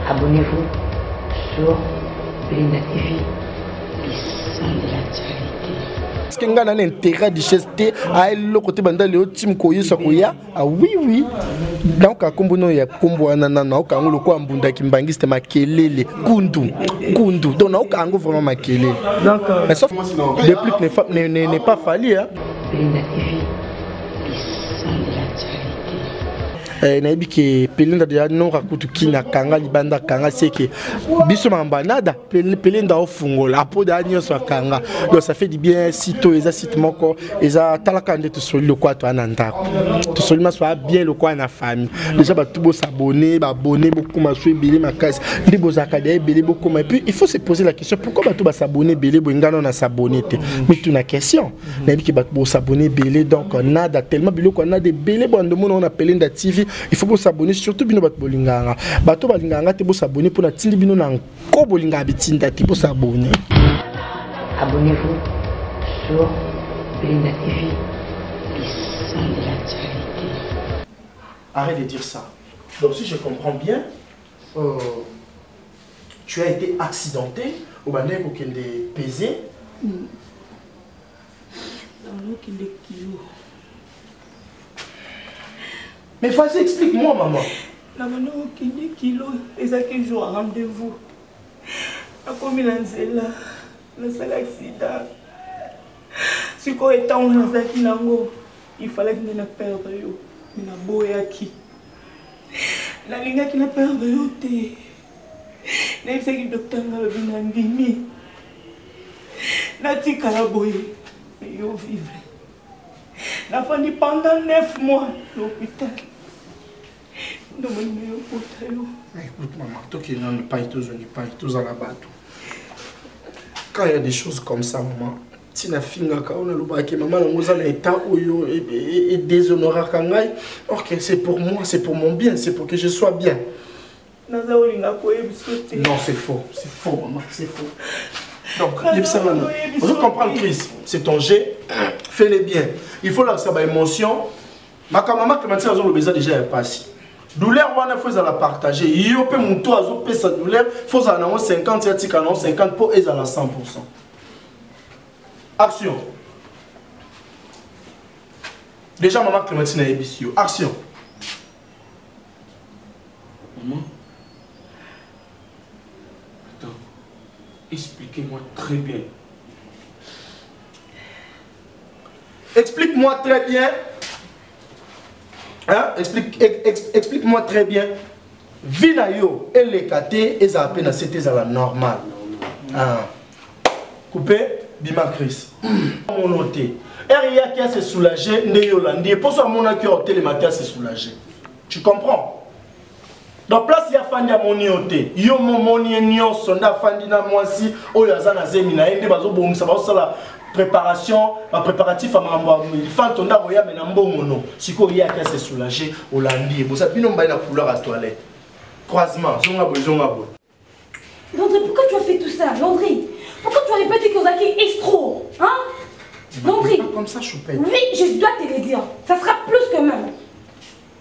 Abonnez-vous sur Belinda TV, les sons de l'actualité. Est-ce qu'il y a un intérêt de chester à le côté bandal le team koyo sakoya? Ah oui oui. Donc à kombono ya kombo anana au kango le quoi mbunda kimbangi c'était makelele kundu. Donc au kango vraiment makelele. Donc mais sauf depuis n'est pas fallu hein. Belinda TV, les sons de l'actualité. Naibi ke Belinda de non rakutu kina kanga libanda kanga seke biso mambanada Belinda ofungola apo da nyonso kanga donc ça fait du bien sito eza site moko eza talaka nde to soli le quoi to ananda to soli ma soit bien le quoi na famille déjà ba tubo s'abonner ba abonner beaucoup ma so ebele makasi ndi bozaka de ebele beaucoup mais puis il faut se poser la question pourquoi ba to ba s'abonner ebele bongana na s'abonner te mais tu na question naibi ke ba bo s'abonner ebele donc nada tellement biloko na de ebele bondo mona on appelle Belinda TV. Il faut s'abonner surtout bino bat bolinganga. Bato balinganga te bo s'abonner pour na tindi bino na ko bolinga bitinda te bo s'abonner. Abonnez-vous sur Belinda TV, les sons de l'actualité. Arrête de dire ça. Donc si je comprends bien, tu as été accidenté au bandé pour qu'elle ait pesé. Dans l'eau qui est kilo. Mais vas-y, explique-moi, maman. La maman qui est kilo, et ça qui joue à rendez-vous. A comme il a le seul accident. Si quoi étant dans ça qui n'a il fallait que nous ne perdre yo, nous n'a boya qui. La ligne qui n'a perdre yo té. N'est ce que docteur n'a le bien andimi. N'a ti calaboye, mais yo vivre. La famille pendant 9 mois l'hôpital. Écoute maman, toi qui n'en pas tous à la bateau. Quand il y a des choses comme ça, maman, si la fille n'a pas le maman nous a l'état où et déshonoré kangai. Ok, c'est pour moi, c'est pour mon bien, c'est pour que je sois bien. Non, c'est faux, maman, c'est faux. Donc, vous comprenez, Chris, c'est ton jet, fais-le bien. Il faut là que ça ait émotion. Ma maman, qui m'a dit que déjà déjà passé. Douleur, il faut la partager. Il y a mon toit, il faut sa douleur, il faut en 50, il y a 50 pour et à 100%. Action. Déjà, maman, Clémentine a ébissé. Action. Maman. Expliquez-moi très bien. Explique-moi très bien. Hein? Explique-moi très bien. Vinayo et les catés, ils appellent c'était à la normale. Ah. Coupé, Bima Chris. Mon noté. Eria qui a se soulagé, Ndeyolandi. Pour ça, mon accueil le matin se soulagé. Tu comprends? Donc place il y a fandi à mon yoté. Yo mon nyon sonda fandi na moi si o yazana zemina ende bazo bon ça va la préparation, la préparatif à mambo. Il faut tonda roya mais na mbongo no. Siko il y a qu'à se soulager au landi. Bon ça bino mba na couleur à toilette. Croisement, zonga bo. Landry, pourquoi tu as fait tout ça, Landry? Pourquoi tu as répété que Ozaki est escroc? Hein? Landry, comme ça, Choupette. Oui, je dois te le dire. Ça sera plus que même.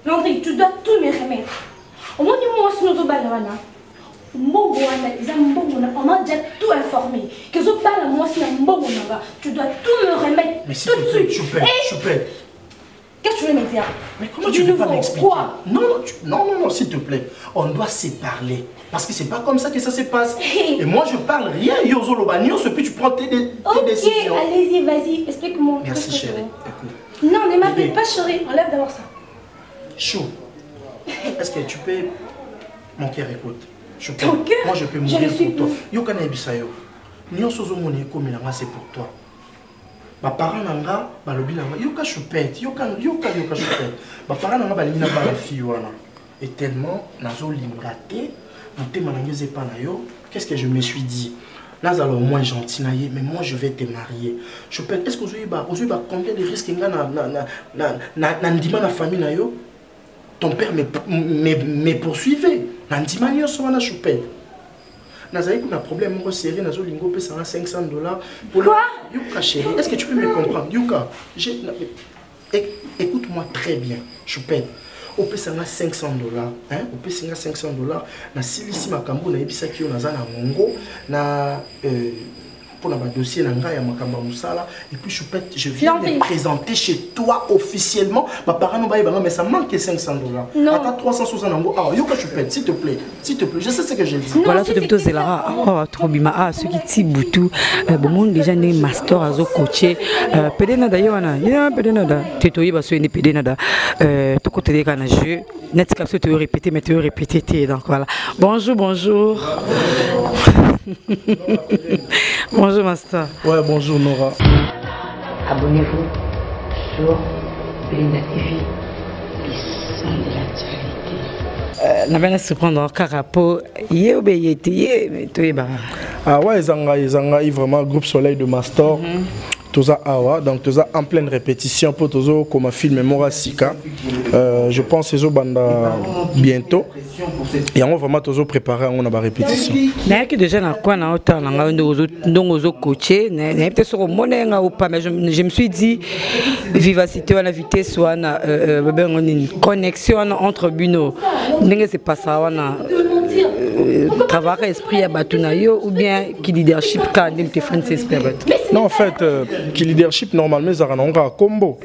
Landry, tu dois tout me remettre. Au moins, nous sommes on m'a déjà tout informé. Que je parle moi si tu dois tout me remettre. Mais tout de suite. Choupette. Qu'est-ce que tu veux me dire? Mais comment tu veux pas m'expliquer? Non, s'il te plaît. On doit se parler. Parce que c'est pas comme ça que ça se passe. Et moi, je parle rien. Yozo Lobanio, et puis tu prends tes décisions. Ok, allez-y, vas-y, explique-moi. Merci, chérie. Écoute. Non, ne m'appelle pas chérie. Enlève d'abord ça. Chaud. Est-ce que tu peux... Mon cœur, écoute. Ton cœur? Moi, je peux mourir pour toi. Yo kana bisayo. Nyo sozo moni ko milanga c'est pour toi. Ba parents nanga ba lobi nanga yo ka choupette, yo ka choupette. Ba parents nanga ba limina ba la fille wana. Et tellement nazo lingate, motema na ngeze pa na yo, qu'est-ce que je me suis dit? Là alors moi gentil naïe, mais moi je vais te marier. Choupette, est-ce que vous avez combien de risques nga na ndima na famille na yo? Ton père me poursuivait. Nandima nyonso wana Choupette. Nazali un problème moi serré nazo lingo pe ça $500. Quoi? Yuka chérie, est-ce que tu peux me comprendre? Yuka, écoute-moi très bien, Choupette. au peut 500 $, hein, au peut 500 $. Na silisi makambo na ebisa ki on azana mongo na pour la dossier nanga ya makamba musala et puis je viens de présenter chez toi officiellement ma parents ba mais ça manque 500 $. Attends 360 nango ah yo que Choupette s'il te plaît je sais ce que j'ai dit. Voilà tout plutôt Zelara ah trop bima ah ce qui tibutu bon déjà né master azo coacher pedena d'ailleurs na ya pedena da tetoyi ba so ni pedena da to côté de kana jeu net capsule tu répéter mais tu répéter donc voilà bonjour Bonjour Master. Ouais, bonjour Nora. Abonnez-vous sur Belinda TV, les sons de l'actualité. Na bana se prendre carapo, yé obéyete, yé mais toi bah. Ah ouais, Zanga vraiment groupe Soleil de Master. Toza awa donc toza en pleine répétition pour tozo comme film Mora Sika. Je pense que banda bientôt et on va vraiment tozo préparer on a ba répétition. Na que déjà na quoi na autant na ndongo coacher na peut-être sur monenga ou pas mais je me suis dit vivacité ou la vitesse ou na une connexion entre Buno. Ndenge c'est pas ça on travail esprit à Batunayo ou bien qui leadership quand il te fait esprit. Non en fait qui leadership normalement ça rend un combo.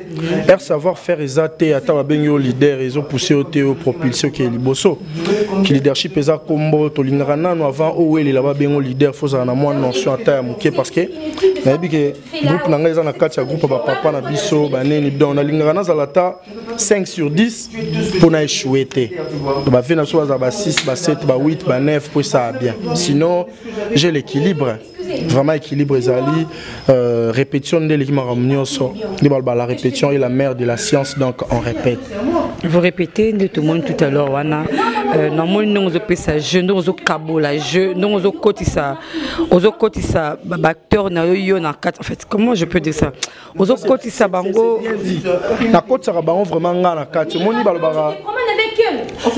Savoir faire exaté à ta benyo leader ils ont poussé au théo propulsion qui est liboso. Qui leadership est à combo to lingrana no avant où il là-bas benyo leader faut ça na moins notion à taille muké parce que na bi que groupe nanga za na kati ya groupe ba papa na biso ba neni donc na lingrana za lata 5 sur 10 pour na échouer té. Ba fait na so za ba 6 ba 7 ba 8 ba 9 pour ça bien. Sinon j'ai l'équilibre. Vraiment équilibre Zali répétition de l'équilibre la répétition est la mère de la science donc on répète. Vous répétez de tout le monde tout à l'heure wana normalement nous opé ça je nous au kabola je nous au kotisa acteur na yo na quatre en fait comment je peux dire ça aux kotisa bango na kotisa bango vraiment nga na quatre moni balobara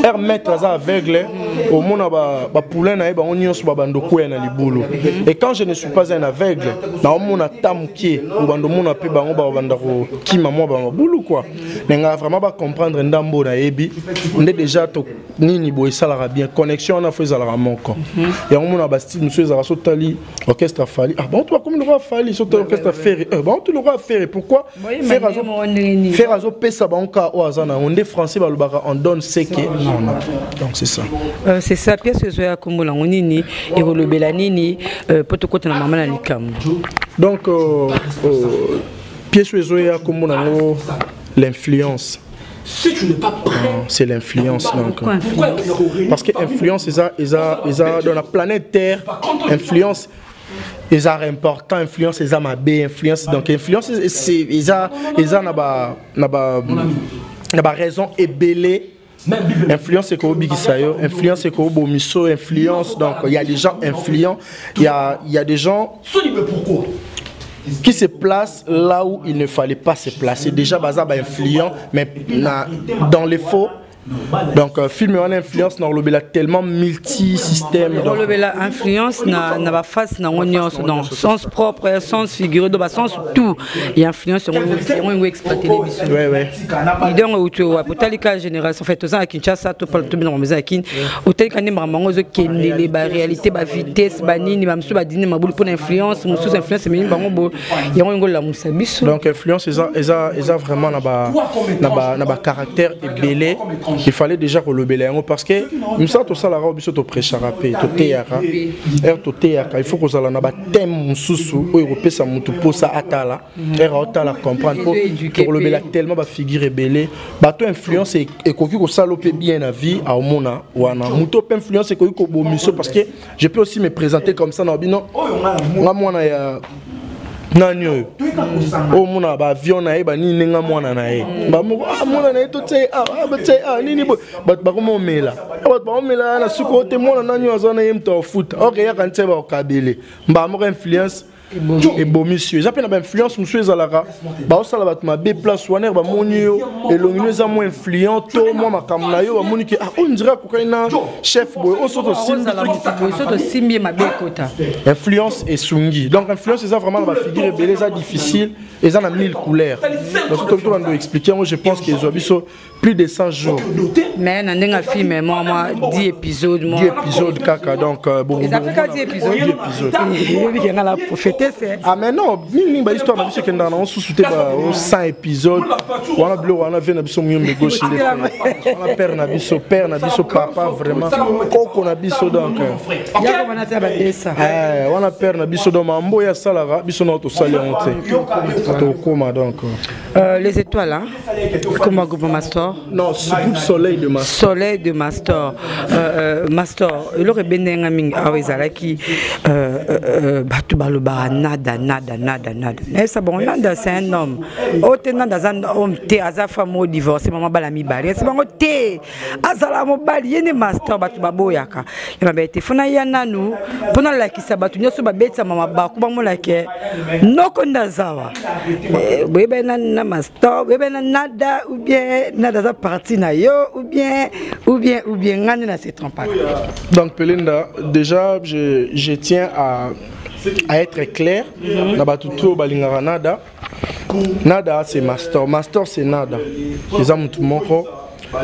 er maître za aveugle au mona ba poulain na ba onyoso ba bandoko na libulu et quand je ne suis pas un aveugle na mona tamukie au bando mona pe bango ba bandako kima mo ba bulu quoi nga vraiment ba comprendre ndambo na yebi on est déjà to nini boy salara bien connexion na faisala moko et on mona ba style monsieur za sotali orchestre fali ah bon toi comme le roi fali sotali orchestre ferry bon tu le roi ferry pourquoi faire azo pesa banka o azana on est français ba lobaka on donne ce que donc c'est ça c'est ça pièce que zoya kombola nini et kolobela nini poto kota na mama na likamu donc pièce que zoya kombola l'influence. Si tu n'es pas prêt, c'est l'influence donc. Parce que influence dans la planète Terre, influence est important, influence est ma bé, influence donc influence c'est n'a pas raison et belé. Influence c'est quoi bigisayo, influence c'est quoi bomiso, influence donc il y a des gens influents, il y a des gens qui se place là où il ne fallait pas se placer. Déjà, Bazaba influent, mais dans les faux. Donc, film en influence, dans le tellement multi-système. Dans le influence, n'a pas face, n'a dans sens propre, sens figuré, dans sens tout. Et influence, on exploiter les missions. Oui, oui. Il donne au tout, pour tel cas génération, fait aux ans à Kinshasa, tout parle tout bien dans mes acquis. Au tel cas, nous les réalité, la vitesse, banini, ma monsieur, badine, ma boule pour l'influence, mon sous influence, mais il y a un gros la moussabisso. Donc, influence, ils ont vraiment n'a caractère et belé. Il fallait déjà que le béléango parce que nous sommes tous à la robe sur précharapé tout théâtre il faut que ça la ba thème sous européen ça mutu pour ça atala atala comprendre pour le bélé tellement ba figure belé bateau influence et koki ko saloper bien la vie à mona wana mutu peut influence koki ko bomiso parce que je peux aussi me présenter comme ça na bino nga mwana ya Nanyo, oh mon avion na eba ni nenga mwana na e. Ba mo mwana na e to tse nini bo ba ko mo mela. Ba mo mela na suko te mwana nanyo azana yem to foot. OK ya kan tse ba kabele. Ba mo influence et beau monsieur ça peut na influence monsieur ezalaka ba osala bat ma B place waner ba monio et l'ongino za mo influent to moi makamna yo ba moniki on dirait ko kaina chef boy o soto simbi ma bekota influence et sungi donc influence c'est vraiment la figure belé ça difficile et ça a 1000 couleurs donc tout le monde doit expliquer moi je pense qu'ils ont plus de 100 jours mais na ndenga film moi 10 épisodes 10 épisodes kaka donc bon ils appellent 10 épisodes il y a la prophétesse ah mais non ni ba histoire na biso kenda na on sous-souté ba 100 épisodes on a bleu on a fait na biso mieux gauche on a père na biso papa vraiment koko na biso donc ya ko na ta ba desa on a père na biso donc mambo ya salara biso na to sali on to koma donc les étoiles hein comment groupe Mastor non groupe Soleil de Mastor Mastor il aurait benenga mingi awezala ki batu baloba nada mais ça bon nada c'est un homme otena dans un homme te aza femme au divorce maman bala mi bali c'est bon te azala mo bali yene Mastor batu baboyaka ya ba te fona ya nanu pona la ki sabatu nyoso ba betsa mama ba ku ba mo la ke noko ndazawa bebe na Mastor bebe na nada ou bien nada za parti na yo ou bien ngani na se trompe. Donc Pelinda, déjà je tiens à être clair na batuto balingara nada c'est Mastor c'est nada les amis tout moko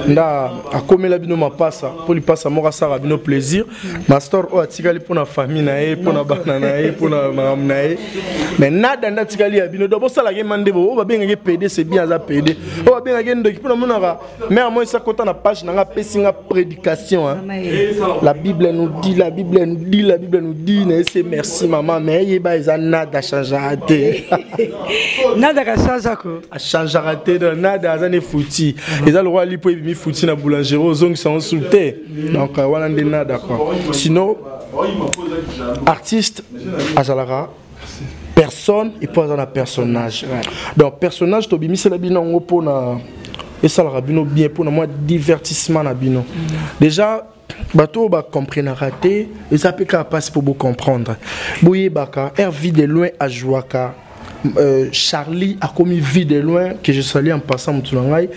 nda akomela bino mapasa pour lui passa moko sara bino plaisir Mastor o atikali pour na famille na ye pour na bana na ye pour na mam na ye mais nada nda tikali ya bino do bo sala ke mandebo o ba benga ke PD c'est bien za PD o ba benga ke ndoki pour na monaka mais moi ça kota na page na nga pesinga prédication hein la Bible nous dit na c'est merci maman mais yeba eza nada changera te nada ka changera ko changera te nada za ne fouti eza le roi lipo mi fouti na boulangerie aux ongles sont insultés donc voilà ndena d'accord sinon artiste azalara personne et pas un personnage donc personnage to bimi c'est la bino ngo na et ça la bino bien pour moi divertissement na bino déjà bateau ba comprendre raté et ça peut passer pour vous comprendre boye baka air vie de loin à jouaka Charlie a commis vie de loin que je salue en passant Moutounangai.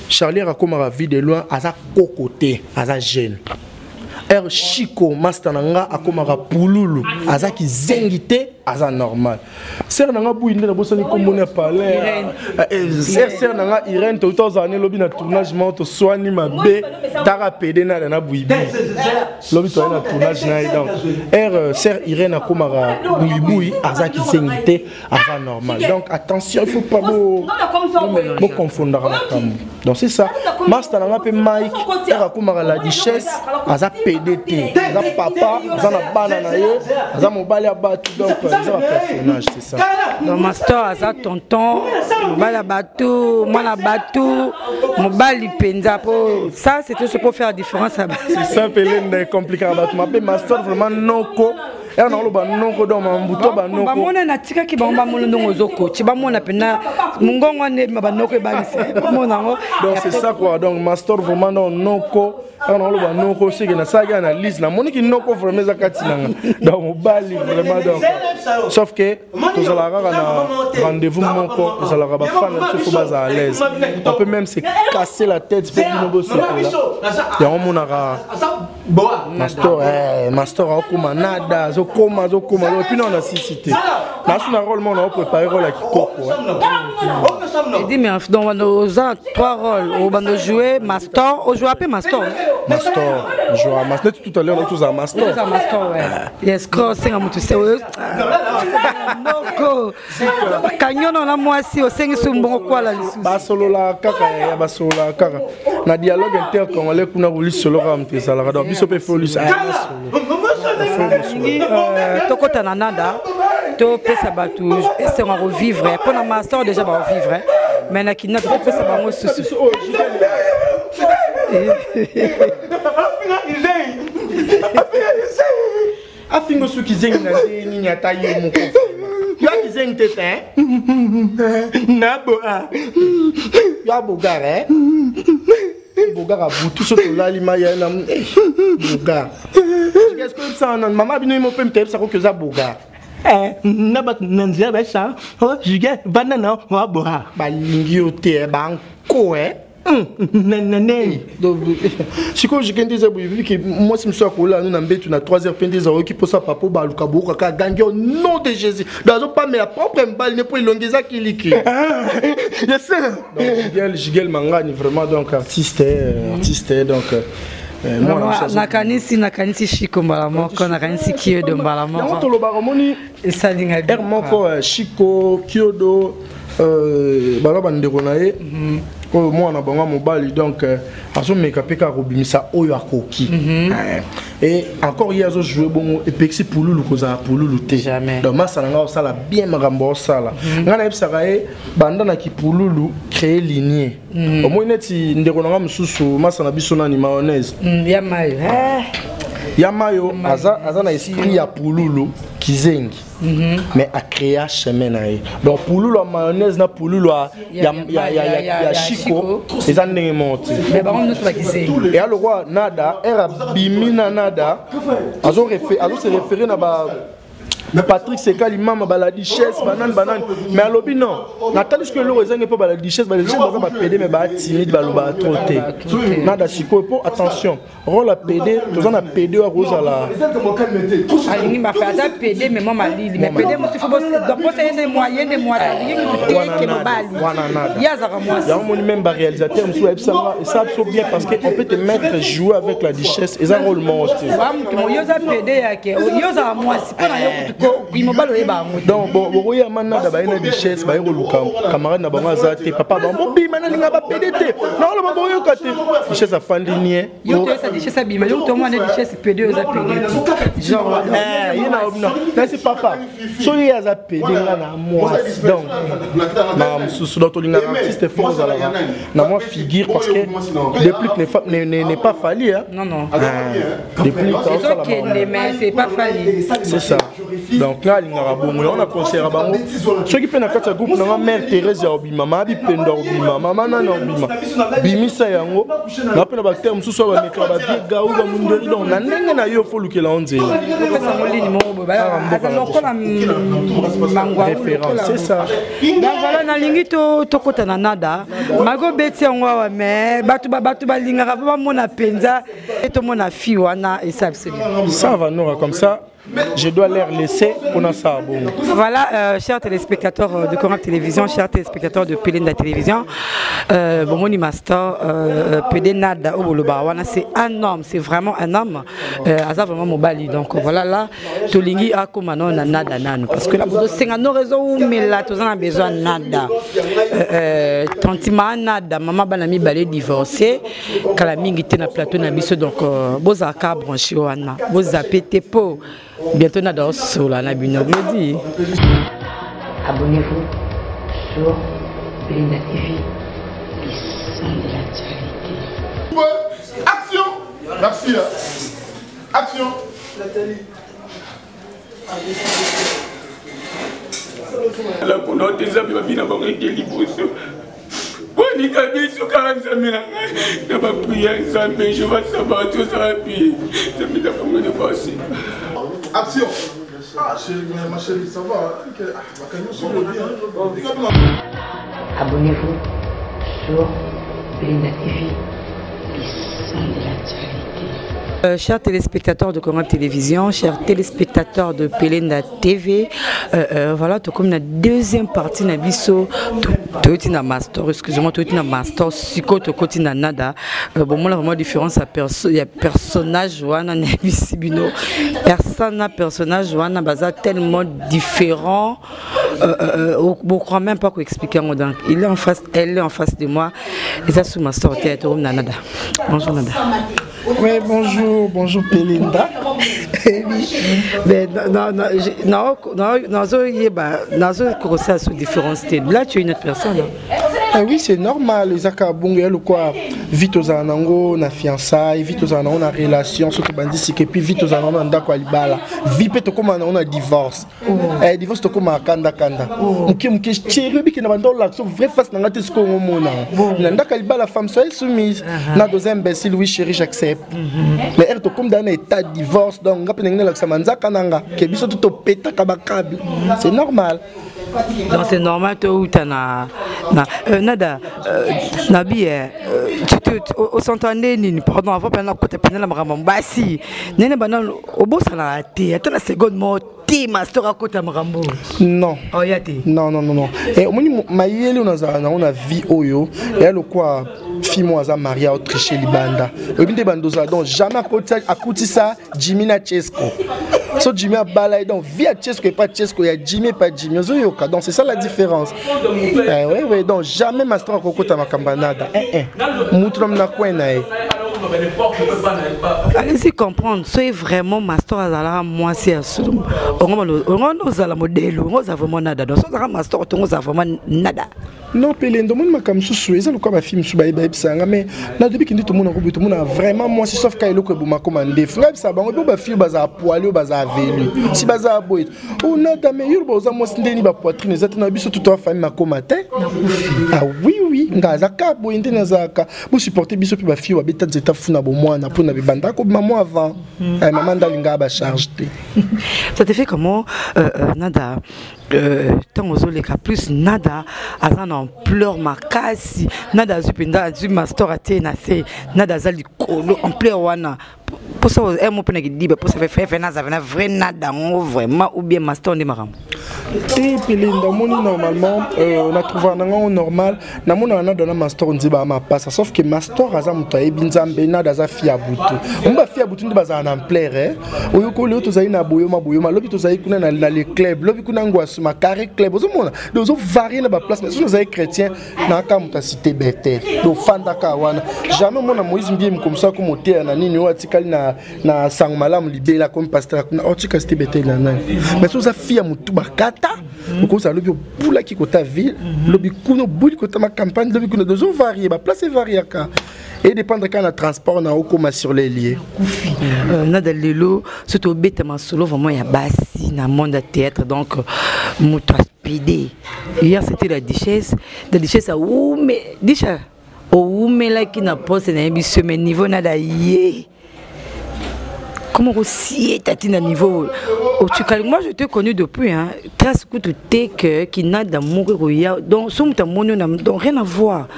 Charlie a commis la vie de loin à sa cocoté, à sa gêne. Chico Mastananga a commis la pouloulou, à sa qui zengité, à sa normal. Sœur Nanga Bouinde, la bosse ni comme on parlé. Sœur Nanga Irène, tout le temps lobby na tournage, monte soigner ma bé, tara pédé na na bouibi. Lobby toi na tournage na donc. Sœur Irène a commis la bouibi, à sa qui zengité, à sa normal. Donc attention, il faut pas me confondre avec la cam. Donc c'est ça. Mastananga pe Mike, elle a commis la duchesse, à sa PDT, à sa papa, à sa banane, à sa mobile à battu donc. Personnage, c'est ça. Dans Mastor, ça tonton, mobile bateau, moi la bateau, mobile penza pour ça c'est tout ce pour faire la différence. C'est ça, Péline, compliqué à battre. Mais Mastor vraiment non co. Et on a le banoko dans mon bouton banoko. Mon na tika qui bamba mon ndongo zoko. Tu bamba na pena mungongo ne banoko balise. Donc c'est ça quoi. Donc Mastor vraiment non co. On a le banoko c'est que na saga analyse na moni qui noko vraiment zakati nanga. Donc mobile vraiment donc. Sauf que tous la na rendez-vous mon co, tous la ba fan se faut base à l'aise. On peut même se casser la tête pour nous bosser là. Et on monara Mastor Mastor a comme nada Zokoma, et puis on a cité. Là, on a rôle, on a préparé rôle avec Coco. Et dis, mais donc, on a 3 rôles. On va jouer Mastor. On joue après Mastor. Mastor. On joue à Mastor. Tout à l'heure, on est tous à Mastor. Tous à Mastor, ouais. Yes, cross, c'est un mot, tu sais. Noko. Canyon, on a moi aussi. On sait que c'est un bon quoi là. Basolo la kaka, basolo la kaka. Na dialogue intercongolais, on a voulu solo ramper ça. Alors, Bishop et Folus. Tokota nanada to pesa batu c'est on va revivre pour la Mastor déjà va revivre mais na kina to pesa bango susu afingo su kizengi na ni nyata yi moko yo kizengi tete na bo a yo bogare Bogara boutou sur la lima ya na Bogar. Qu'est-ce que ça non maman bino mo peut me taper ça que ça Bogar. Nabat Nanzia Bessa, je gagne banana, bois. Balingio te banco, si quand je gagne des abonnés, moi, si je suis à Kola, nous avons une 3 heures pendant des heures qui pour ça, papa, Baluka, Boka, gagner au nom de Jésus. Dans pas mais la propre balle n'est pas longueza qui liquide. Je sais. Jigel Mangani, vraiment, donc, artiste, donc. nakanisi Chico Mbalamoko nakanisi Kyodo Mbalamoko to lo baromoni esalinga er moko Chico Kyodo bala bandeko na ye ko mwana bango mobali donc azomeka peka robimisa oyo akoki et encore hier zo jouer bon et pexi pululu koza pululu te donc masalanga osala bien makambo osala ngana ebisaka ye banda na kipululu créer lignée au moins neti ndeko na mususu masana biso na ni mayonnaise Yamayo aza na esprit ya pululu kizengi mais a créé chemin na ye donc pululu mayonnaise na pululu ya Chico les andenge monte mais ba on ne pas kizengi et alors quoi nada era bimina nada azo se référer na ba Patrick Sekali mama baladi chaise banane mais alobi non natali ce que le rezenge pas baladi chaise baza ba PD mais ba timide baloba troté nada siko po attention rôle la PD tous on a PD à rose à la alingi ma fa za PD mais maman lili mais PD mo faut poser des moyens des mois que bali ya za moi ya mon même réalisateur monsieur et ça bien parce que on peut te mettre jouer avec la duchesse et ça rôle monte yo za PD yake yo za moi c'est pas donc bon boya manada ba ina duchesse ba yoluka camarade na bango azate papa ba bima na linga ba PDT na lo ba boyo kate duchesse afandi nie yo te sa duchesse bima yo to mo na duchesse PD za PD genre yina obna c'est papa so ya za PD na moi donc na mususu dans to linga artiste fort na moi figure parce que depuis n'est pas fallu hein non depuis mais c'est pas fallu c'est ça donc là il ngara bongo on a concert bango ceux qui pena kata groupe na mère Thérèse ya obima ma bi penda obima mama na obima bimisa yango na pena ba terme sous so ba mekra ba vie gaou ba mundori donc na ndenge na yo fo lukela onzela référence c'est ça donc voilà na lingi to kota na nada mago beti yango wa mais batu ba lingara ba mona penza to mona fi wana et ça va nous comme ça. Je dois leur laisser pour ça. Voilà, chers téléspectateurs de Coran Télévision, chers téléspectateurs de Pelenda Télévision, Bomoni Master, PD Nada Obolobawana, c'est un homme, c'est vraiment un homme. Aza vraiment mobali. Donc voilà là, Tolingi a comme un nada nan. Parce que là, c'est un raison mais là, tous on a besoin de nada. Tantima nada, maman banami balé divorcé, Kalamingi te na plateau na biso donc bozaka branché wana, bozapé tepo. Bientôt on adore Sola na Binoglodi. Abonnez-vous sur Pelenda TV, les sons de l'actualité. Action. Merci. Action. La pendant des amis, ma vie n'a pas été libre. On y a bien sûr 40 000 ans. Je vais prier ensemble, je vais savoir tout ça. Puis, je vais me passer. Action. Ah, ma chérie, ça va. Abonnez-vous sur Pelenda TV, les sons de l'actualité. Chers téléspectateurs de Coran Télévision, chers téléspectateurs de Pelenda TV, voilà, tout comme la deuxième partie de Nabiso, tout na master, excusez-moi, tout na master, psycho, tout côté na nada. Bon, moi, la vraiment différence, il y a personnage, wana Nabisibino, personnage, wana baza tellement différent. Bon, crois même pas qu'on explique. Donc, il est en face, elle est en face de moi, et ça sous master, tout na nada. Bonjour nada. Oui, bonjour Pelenda. Mais non, différence. Là, tu es une autre personne. Oui, c'est normal. Les acabongo, quoi, vite aux anango, na fiançailles, vite aux anango, na relation, surtout bandit, et puis vite aux anango, na quoi libala. Vite, to comme on a divorce. Divorce, to comme kanda. Muke chéri, bi kina bando la, vrai face na ngate sko ngomona. Nanda kalibala, la femme soit soumise. Na deux imbéciles, oui chéri, j'accepte. Mais elle to comme dans un état de divorce, donc ngapé n'engné la samanza kananga, kebiso tout au péta kabakabi. C'est normal. Donc c'est normal toi où t'as nada nabi au s'entendait ni pardon avant pendant côté pendant la maman basi nene banal au boss na té attends la seconde mot té master à côté marambo non oh yati non et au moins maïeli on a vie oyo et elle quoi fimo aza maria autriche libanda obinde bandoza donc jamais à côté ça Jimmy na Chesco so Jimmy a balai donc via Chesco et pas Chesco il y a Jimmy pas Jimmy zoyoka donc c'est ça la différence oui donc jamais master à côté ma cambanada mutu na kwena allez-y comprendre soyez vraiment master azala moi c'est on a la modèle on a vraiment nada donc ça master on a vraiment nada non pelendo mon makam susu eza lokwa ba film su ba bisanga mais na depuis kindi to mona ko buto mona vraiment moi c'est sauf ka eloko buma commandé funga bisa bango ba film baza poilu baza velu si baza boy o nada mais yurba oza mo ndeni ba poitrine zata na biso tout famille makoma te ah oui ngaza ka boy ndena zaka bu supporter biso pe ba film ba beta zeta funa bo mwana pona be banda ko maman avant maman ndalinga ba charge te ça te fait comment nada tant aux les cas plus nada azan en pleurs makasi nada zupenda zu master atena c'est nada zali kolo en pleurs wana pour ça un mot pena qui dit pour ça fait nada vrai nada vraiment ou bien master de maram et puis normalement on a trouvé un normal na mona na dona master on dit ba ma passe sauf que master azam to e binzambe nada za fia butu on ba fia butu ndibaza en plaire oyo ko le to zai na boyo ma lobi to zai kuna na les clubs lobi kuna ngwasu ma carré club ozomona dozo varier na ba place mais so zai chrétien na ka muta cité betel do fanda ka wana jamais mona Moïse mbiem comme ça comme hôtel na nini o atikali na sangmalam libela comme pasteur na otika cité betel na nani mais so za fia mutu bakata ko ça lobi pula ki kota ville lobi kuno buli kota ma campagne lobi kuno dozo varier ba place varier ka et dépendre quand le transport na okoma sur les lieux nada lelo surtout betama solo vraiment ya basi na monde théâtre donc mutu aspidé hier c'était la duchesse à où mais dicha où mais là qui n'a pas c'est un biso mais niveau nada yé comment aussi tatina niveau moi je t'ai connu depuis hein trace coûte que qui n'a d'amour donc son tamono donc rien à voir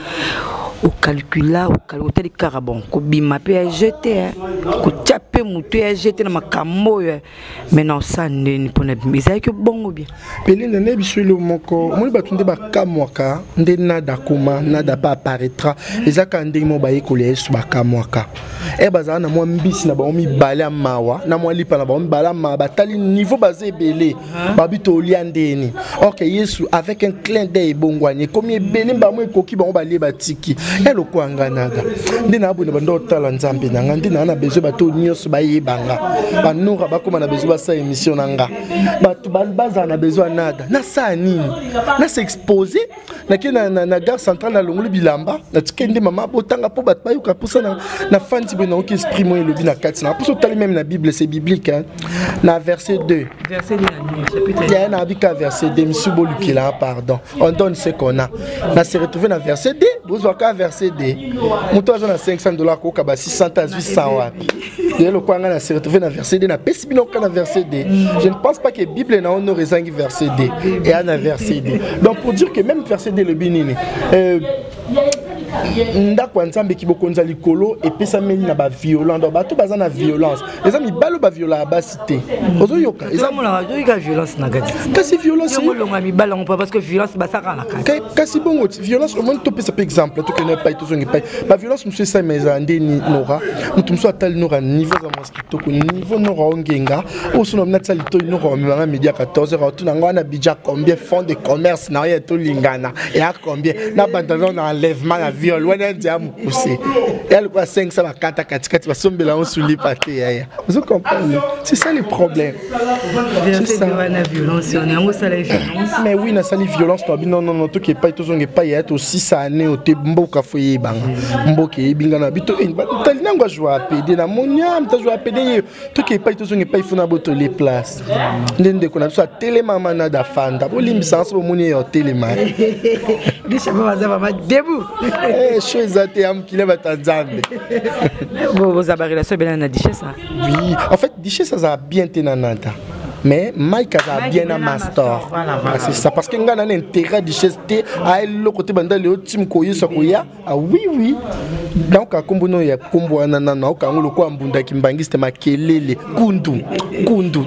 au calcula au hôtel carabon ko bima pe a jeter ko taper mutu a jeter na makambo mais non ça ne pona bimisa que bon bien pelinde ne bisuelo moko mo batunde ba kamwaka nde nada kuma nada pas apparaîtra ezaka ndenge mo ba ekole su ba kamwaka e bazana mo mbisi na ba mi bala mawa na mo lipa na ba mi bala ma batali niveau basé belé babito liandeni OK Yesu avec un clin d'œil bongwanye comme ebele ba mo ekoki ba mo ba liba tiki elo kwanga nada ndina abone bando tala nzambe nanga ndina na besoin bato nyoso ba yebanga banura bakoma na besoin ba sa émission nanga bato baza na besoin nada na sa nini na s'exposer na kina na gare centrale na longolo bilamba na tikende mama botanga po bato bayuka posa na fanti bena oki exprime le bina kati na poso tali même la Bible c'est biblique hein na verset 2 chapitre il y a un abika verset 2 monsieur bolukila pardon on donne ce qu'on a na se retrouver na verset 2 vous voyez verset 2 muto azana $500 ko ka ba 600 à 800 wapi et le kwanga na se retrouver na verset 2 na pesi bino ka na verset 2 je ne pense pas que Bible na on rezangi verset 2 et na verset 2 donc pour dire que même verset 2 le binini ndako nzambe ki bokonza likolo epesa meli na ba violence donc bato baza na violence eza mibalo ba violence basité ozoyoka eza mona yoka violence na gati kasi violence yo longa mibalo on parce que violence basaka na kati kasi bongo violence au moins to pesa par exemple to connais pas to zongi pas ba violence monsieur ça mais ndeni nora mutu mso atal nora niveau za mosquito ko niveau nora ongenga o sono na tsali to nora mama media 14h to na ngwana bija combien fonds de commerce na ya to lingana et à combien na bandana na enlèvement na violence la loi d'un diamant poussé. Et elle quoi 500 va 4 4 va somber là on sous les pâtés. Vous comprenez? C'est ça le problème. C'est ça la violence, on est en ça la violence. Mais oui, na sali violence non tout qui pas tout zonge pas y être aussi ça année au te mboka foyer banga. Mboka binga na bito tali nangwa joie PD na monia mta joie PD tout qui pas tout zonge pas il faut na boto les places. Ndende ko na so télé mama na da fanda. Bo limbisa so moni yo télé ma. Deixa moi va debout. Chose à te am kile batanzambe. Vous avez relation bien na Duchesse. Oui, en fait Duchesse ça a bien tenananta. Mais Mike a bien un master. C'est ça parce que nous avons un intérêt de chester à le côté de le team koyi sokoya. Ah oui. Donc à kombono ya kombo anana au kango le quoi mbunda kimbangi c'était makelele kundu.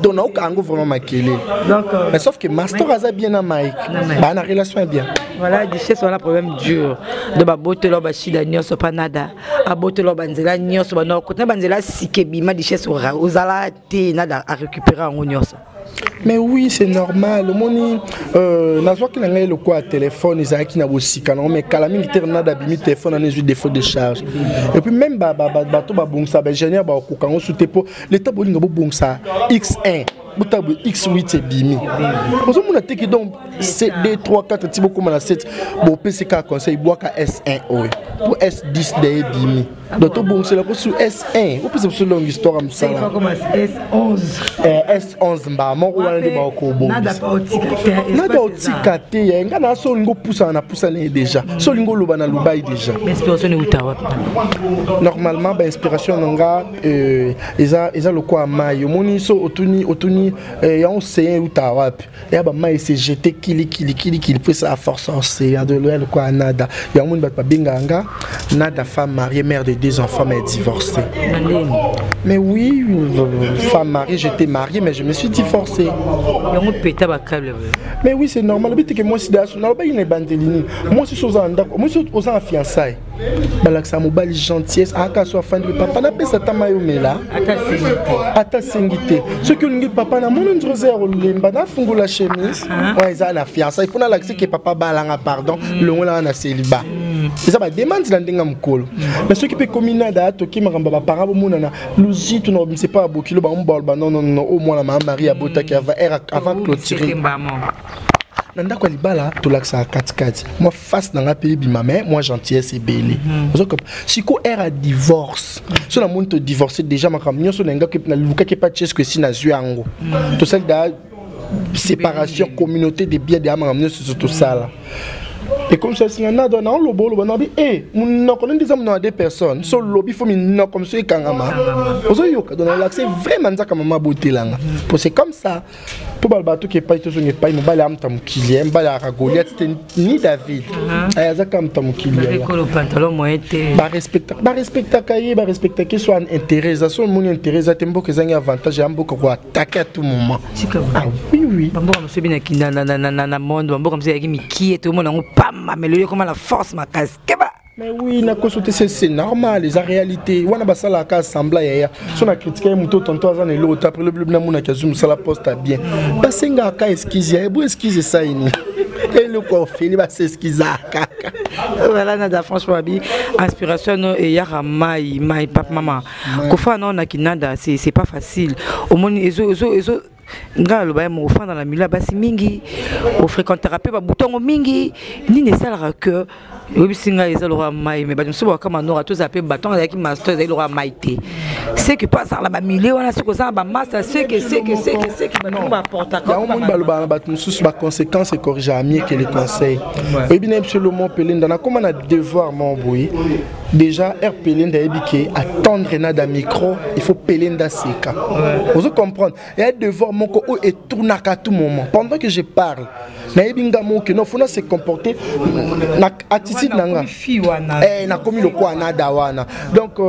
Donc au kango vraiment makelele. Donc mais sauf que master a bien un Mike. Bah la relation est bien. Voilà, Duchesse on a problème dur. De ba botelo ba shida nyoso panada. A botelo banzela nyoso ba no côté banzela sikebima Duchesse ozala te nada à récupérer en nyoso. Mais oui, c'est normal. Le moni, n'a pas qu'il le quoi téléphone, ils ont qui n'a aussi canon, mais quand la militaire n'a d'abîmer téléphone, on a eu défaut de charge. Et puis même bateau bon ça, ingénieur bah au quand on sous tépo, l'état boling bon ça X1. X8 c'est bimi. Pour ça, on a dit donc c'est 2, 3, 4 petits beaucoup mal à 7. Bon, PCK conseil bois qu'à S1 pour S10 des bimi. Donc bon c'est là pour sur S1. Vous pouvez sur longue histoire comme ça. S11. S11 bah mon ou aller ba ko bon. Nada otikate ya ngana so lingo poussa na poussa déjà. So lingo loba na lubai déjà. L'inspiration est utawa. Normalement ba inspiration nga eza le quoi mai moni so otuni ya on sait utawa. Ya ba mai c'est jeter kili peut ça forcer de le quoi nada. Ya mon ba binganga nada femme mariée mère de 2 enfants mais divorcée. Mais oui, une femme mariée, j'étais mariée mais je me suis divorcée. Mais oui, c'est normal. Moi, si moi, je suis aux fiançailles. Balaksa mobile gentillesse, aka soit fan de papa na pesa tamayo mela. Ata singité. Ce que le papa na mon ndrozer lemba na fungu la chemise. Ouais, ça la fiançaille. Il faut na l'accès que papa balanga pardon, le on la na célibat. C'est ça ba demande dans ndinga mkolo. Mais ce qui peut combiner da to ki maramba ba parabo monana. Luzi tu no c'est pas bokilo ba mbol ba non au moins la Marie abota qui avant clôturer. Nanda kwa libala to laksa 4-4. Moi face dans la pays bimame, moi gentillesse et belé. Si ko era divorce. So na monde te divorcer déjà ma camion so lenga que na luka ke pas que si na zuango. To celle da séparation communauté des biens de amamne sur tout ça là. Et comme ça, si on a donné un lobo, on a dit, on a des hommes dans 2 personnes. Sur le lobby, il faut nous comme ça, Kangama. Vous avez l'accès vraiment à Kangama beauté là. C'est comme ça. Pour Balbato qui est pas tout ce n'est pas une balle à Mtamoukilia, une balle à Goliath, c'était ni David. Ayazaka Mtamoukilia. Le pantalon moi était. Respecter qu'il soit un intérêt. Ça soit mon intérêt. Ça t'aime beaucoup que ça ait un avantage. J'aime beaucoup quoi attaquer à tout moment. Ah oui. Bambo comme c'est bien qui na monde. Bambo comme c'est qui est tout le monde. Pam, mais le comment la force ma casse. Mais oui, c'est normal, les réalités. On a passé la case semblable hier. Si on a critiqué un mouton tantôt à l'autre, après le bleu n'a qui a zoomé ça la poste à bien. Parce que a esquisse, il faut esquisser ça et le corps fait, il va s'esquisser. Voilà, nada franchement bi inspiration et yara mai papa maman. Kofa non na kinanda, c'est pas facile. Au moins ezo nga lo ba mo fa dans la milieu basi mingi au fréquenthérapie ba bouton mingi ni ne sala que obisinga eza lo mai mais ba nso ba kama no rato zape bâton avec master eza lo maité c'est que pas ça la milieu wana c'est que ça ba master c'est que ba no ba porta comme on ba lo ba nso ba conséquences et corriger mieux que les conseils et bien absolument pelinda na comme on a devoir mon boy déjà air pelinda ebike attendre nada micro il faut pelinda seka vous comprendre et un devoir mon ko et tourne à tout moment pendant que je parle na ebinga mo que non faut se comporter na attitude nanga na commis le quoi nada wana donc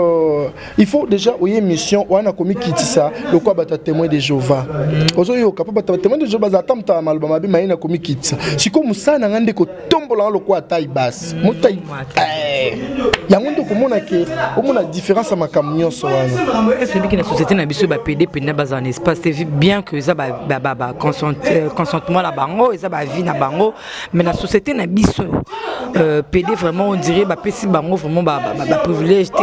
il faut déjà oyer mission wana commis kitisa le quoi bata témoin de Jéhovah ozo yo capable bata témoin de Jéhovah atamta malba mabi maina commis kitisa siko musana ngande ko tombola le quoi taille basse mutai ya ngondo ko mona ke o mona différence ma camion so wana est-ce que la société na biso ba PD pena bas en espace bien que ça ba consentement la bango et ça ba vie na bango mais la société na biso PD vraiment on dirait ba pesi bango vraiment ba privilège te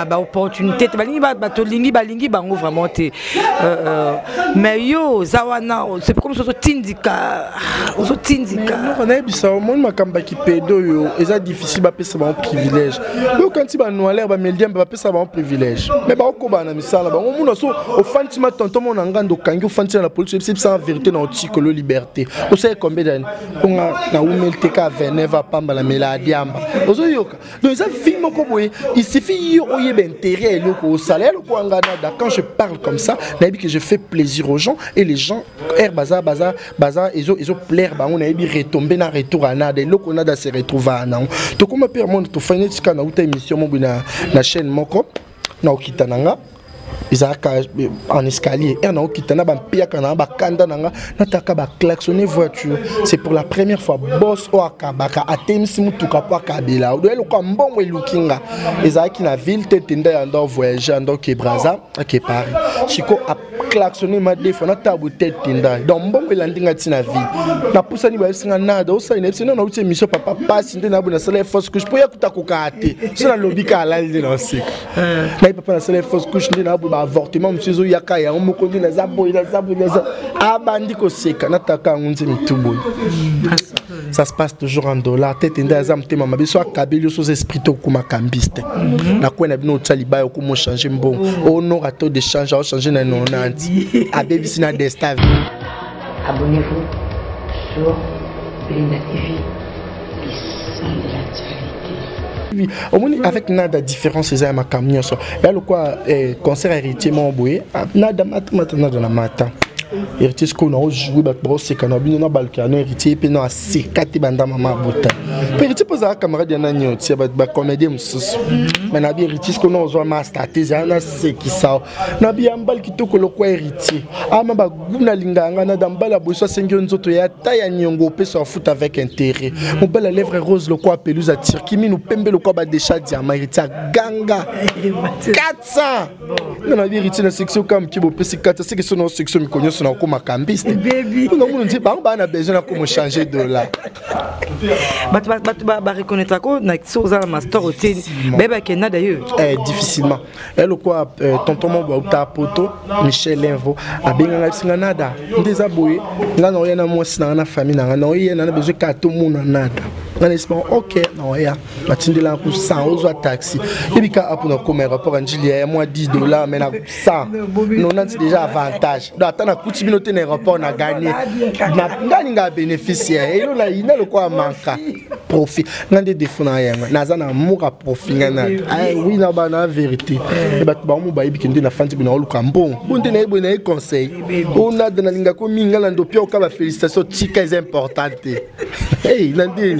ba opportunité te balingi ba tolingi balingi bango vraiment te mais yo zawana c'est comme ça tindika on a bisa au monde makamba ki pedo yo eza difficile ba pesa ba privilège yo quand tu ba noaler ba meldiam ba pesa ba privilège mais ba ko ba na misala ba mon so au fantima tonton mon ngando kangi au fantima la police c'est sans vérité na otiko lo liberté vous savez combien d'années on na umelte ka 29 va pamba la meladiamba ozo yoka donc ça film ko boye il suffit yo oyebe intérêt lo ko salaire ko ngana quand je parle comme ça na que je fais plaisir aux gens et les gens baza ils ont plaire ba on a bi retomber na retour à nada lo ko nada se retrouver na to comme père monde to finir tika na uta émission mo na chaîne moko na okitananga Isaac en escalier et na okitana ba pia kana ba kanda nanga nataka ba klaxonner voiture c'est pour la première fois boss o akabaka atemisi mutuka kwa kabila o doelo kwa mbongo elukinga Isaac na ville tetenda ya ndo voyager ndo ke Braza ke Paris chiko a klaxonner ma defo na tabu tetenda donc mbongo elandinga tina ville na pusani ba singa nada o sa inepsi na uti émission papa passe ndena bona sala fausse couche pour ya kutakuka ate sina lobika alalde na sika na papa na sala fausse couche ndena avortement monsieur yaka ya mokondi na zabo abandi ko seka nataka ngunze mitubo ça se passe toujours en dollars tête nda za mtema mabiso akabeli so esprit to kuma kambiste na kwena bino tsaliba yo ko changer mbongo ono rato de change a changer na 90 abebisi na destav. Abonnez-vous sur Belinda TV, les sons de l'actualité. Au moins avec nada différence c'est ma camion so là le quoi concert héritier mon boy nada maintenant dans la matin héritier ce qu'on a joué ba brosse kana bino na balkano héritier pe na sekati banda mama bota héritier posa camarade ya nanyo tia ba comédie mususu mais na bi héritier ce qu'on a joué master teza na seki sa na bi ambal kitoko lo kwa héritier ama ba guna linganga na dambala boso sengyo nzoto ya taya nyongo pe so foot avec intérêt mon belle lèvre rose le quoi pelouse à tirkimi nous pembe le quoi ba déchat diamant héritier ganga 400 non na bi héritier na section comme ki bo pesi 400 c'est que son section mi konyo na ko makambiste baby on dit ba na besoin ko changer de là ba reconnaître ko na soza la master hotel beba kena d'ailleurs difficilement elle quoi tonton mo ba uta poto Michel Lenvo abenga singa nada ndeza boye ngana oyena mwasi na famille na oyena na besoin ka tout monde nada on espère OK non ya batindela ku 100 ozo taxi ebika apuna comme rapport anjili ya moi $10 mais na 100 non c'est déjà avantage donc attends kuti binote na rapport na gagner na ngani nga bénéficiaire et là il na le quoi manka profit ngande défaut na yanga naza na muka profit ngana oui na ba na vérité et ba ba mo ba ibikende na fanti bino luka mbon bonde na ebo na conseil on a dans linga ko mingala ndopia ka ba félicitations tika est importante hey nandi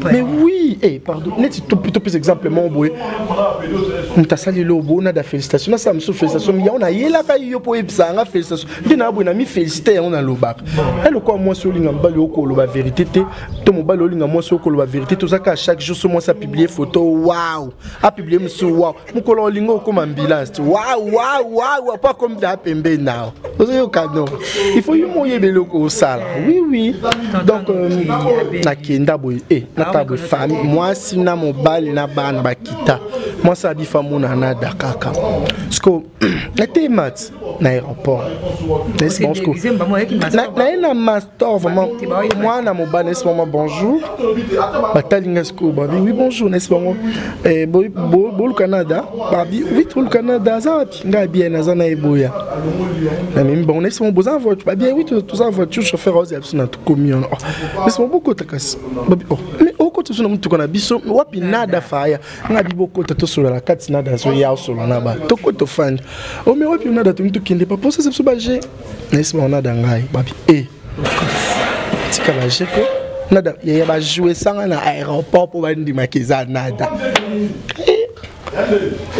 mais oui pardon net plutôt plus exemple mon boy on t'a sali le bon na da félicitations na ça me félicitations mais on a yela ka yo po ebisa nga félicitations ndina bo na mi féliciter on a loba elle quoi moi sur linga mbali oko loba vérité te to mo balo linga moi sur oko loba vérité tout ça ka chaque jour sur moi ça publier photo waouh a publier monsieur waouh mo ko lo linga ko ambulance waouh pas comme da pembe now ozo kano il faut yo mo yebelo ko sala oui donc na kenda boy na table famille moi si na mobile na bana bakita moi ça bi famu na nada kaka parce que na temat na aéroport n'est-ce pas na master vraiment moi na mobile n'est-ce pas bonjour batalinga sko babi oui bonjour n'est-ce pas bol Canada babi oui tout le Canada ça nga bien na zana eboya na même bon n'est-ce pas besoin voiture babi oui tout ça voiture chauffeur aux absolument tout commun n'est-ce pas beaucoup takas babi mais au côté sur mutu kona biso wapi nada faya nga biboko tato sur la carte nada so ya sur na ba to ko to fan o mais wapi nada to mutu kinde pas pour ça c'est so baje n'est-ce pas on a dangai babi tika baje ko nada ya ba jouer ça na aéroport pour bandi makiza nada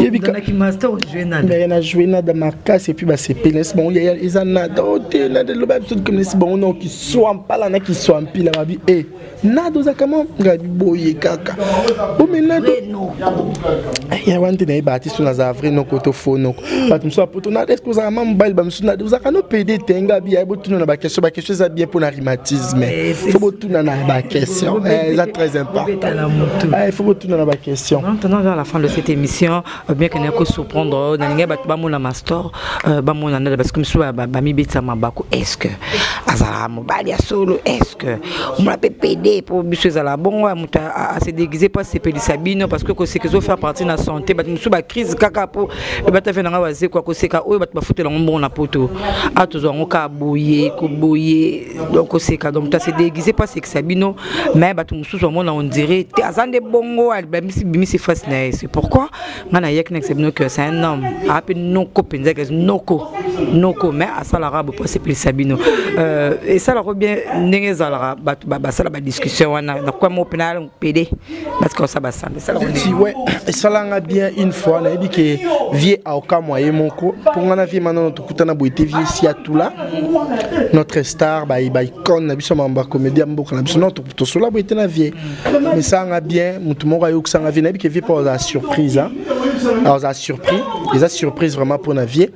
Yebika qui master jouer nada. Mais on a joué nada marquage et puis bah c'est pile bon il y a ils en nada hôtel nada le bab tout comme c'est bon non qui soit pas là na qui soit pile là babi nada za comment ngabi boye kaka o mais nada ya wante na ibati suna za vrai no koto fono bat muso apoto na est-ce que vous avez mobile ba muso na vous avez PD tenga bi ya botu na ba question ça bien pour na rhumatisme faut botu na ba question c'est très important il faut botu na ba question maintenant vers la fin de cette émission bien qu'on ait que surprendre na ninga bat ba mona master ba mona na parce que muso ba mi betsa mabako est-ce que azala mobile ya solo est-ce que on l'a PD pour muso za la bon à se déguiser pas c'est peli sabino parce que c'est que zo faire partie de la santé bat muso ba crise kaka pour bat fa na waze quoi que c'est ka o bat ba futela ngombo na poto a tozo ngoka boyer ko boyer donc c'est ka donc ta se déguiser pas c'est que sabino mais bat muso zo mona on dirait azande bongo ba mi se face na c'est pourquoi ngana yek nek sabino que c'est un homme appel noko penza que noko mais à ça l'arabe pas c'est peli sabino et ça leur bien ndenge zalara bat ça la discussion wana quoi mo penal PD parce que ça va ça si ouais ça l'a bien une fois na dit que vie à aucun moyen mon ko pour ngana vie maintenant to kutana boité vie ici à tout là notre star ba icon na biso mamba comédien mboka na biso notre to sola boité na vie mais ça nga bien mutu mo ga yoksa nga vie na dit que vie pour la surprise hein alors ça surpris les a surprise vraiment pour na vie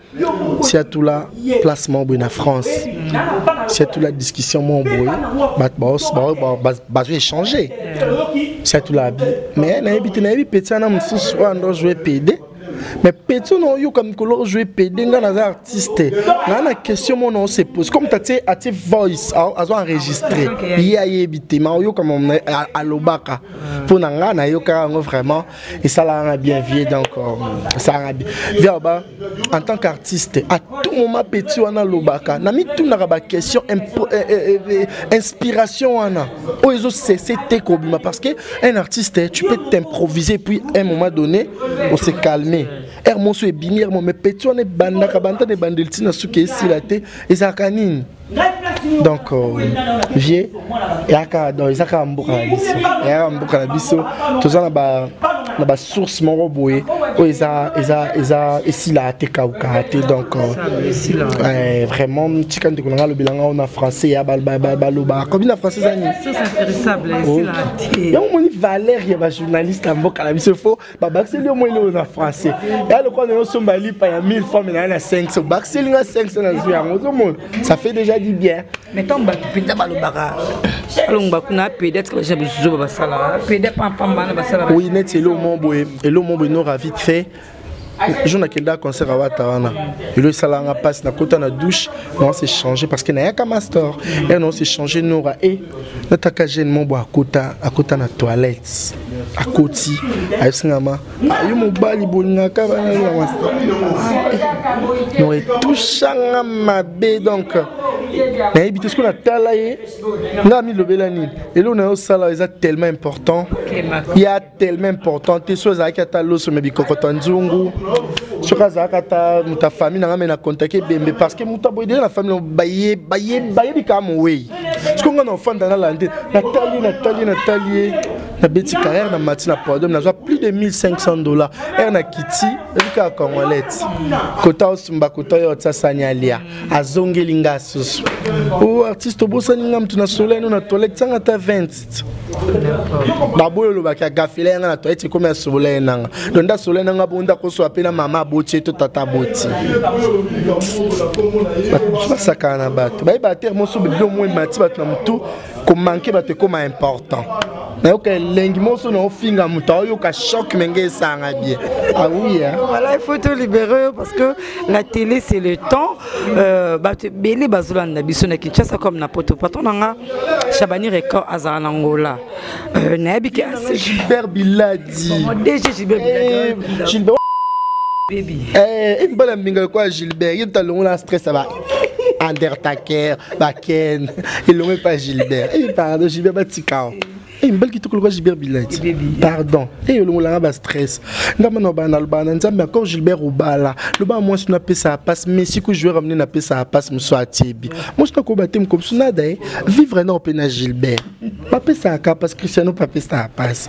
si à tout là placement en France c'est toute la discussion mon boy échanger c'est tout la mais na habité na bi petit na musu soit ndo jouer PD mais petit non yo comme que jouer PD nga na artiste na question mon on se pose comme tu as voice à enregistrer y a habité mais yo comme à lobaka pour nga na yo ka vraiment et ça l'a bien vieux donc ça a bien en tant qu'artiste à tout moment petit on a lobaka na mi tout na ba question inspiration wana o ezo c'était comme parce que un artiste tu peux t'improviser puis à un moment donné on se calmer Hermoso et Bimir mais petit on est banda kabanta de bandelti na suke silate et ça kanine donc vieux yaka donc izaka mboka na biso tozana ba na ba source moko boye o eza esila te kaukate donc vraiment tikande kolanga lo bilanga on a français ya baloba comme na français zani c'est intéressable esila te ya moni Valérie ya ba journaliste mboka na biso fo ba baxeli o moni na français ya le quoi no somba lipa ya 1000 fois mais na 500 baxeli na 500 na zuya ngozo ça fait déjà du bien mais tant ba pita balobaka alongba kuna peut-être que j'ai besoin de basala peut-être pas bana basala oui net elo momboe no vite fait je n'ai qu'un concert à Watarana et le salanga passe na kota na douche on s'est changé parce que na yaka master et on s'est changé nora et nataka jeune mombo à kota na toilette à koti à singama ayo mobali bolinga ka bana na master non et tout changa mabe donc na ebité ce qu'on a talaye na mi lobelani et là on a sala est tellement important il y a tellement important tes choses à katalo so mebi kokotanzungu sur kazakata muta famille na ngame na contacter bembe parce que muta boy de la famille baye bikamo wey ce qu'on a enfant dans la lande Nathalie na beti carrière na matina pardon na soit plus de $1,500 et na kiti elika congolais kota osumba kota yo tsasanyalia azongelinga susu o artiste bosaninga mtu na soleil na toilette sanga ta 20 baboyo lo baka gafile nga na toilette comme un soleil nanga donda soleil nanga bonda ko so apena mama boti to tata boti ba sakana bato ba bater mo so bidon mo mati bato na mtu ko manquer bato comme important na ok lengi mo so no finga muta yo ka choc menge sanga bien ah oui hein voilà il faut te libérer parce que la télé c'est le temps bato bele bazola na biso na Kinshasa comme na poto patron nga Chabani Record azana ngola na biki Gilbert Biladi DG Gilbert baby une bonne minga quoi Gilbert il t'a long la stress ça va Undertaker Baken il l'ont pas Gilbert et pardon Gilbert Batikao et une belle qui te colle Gilbert Biladi pardon et le long ba stress ndama no ba na lobana nzambe encore Gilbert Obala le ba moi na pesa passe mais si que joueur ramener na pesa passe muso atibi moi je ko batem comme ça nada vivre na opena Gilbert pas pesa ka parce Cristiano pas pesa passe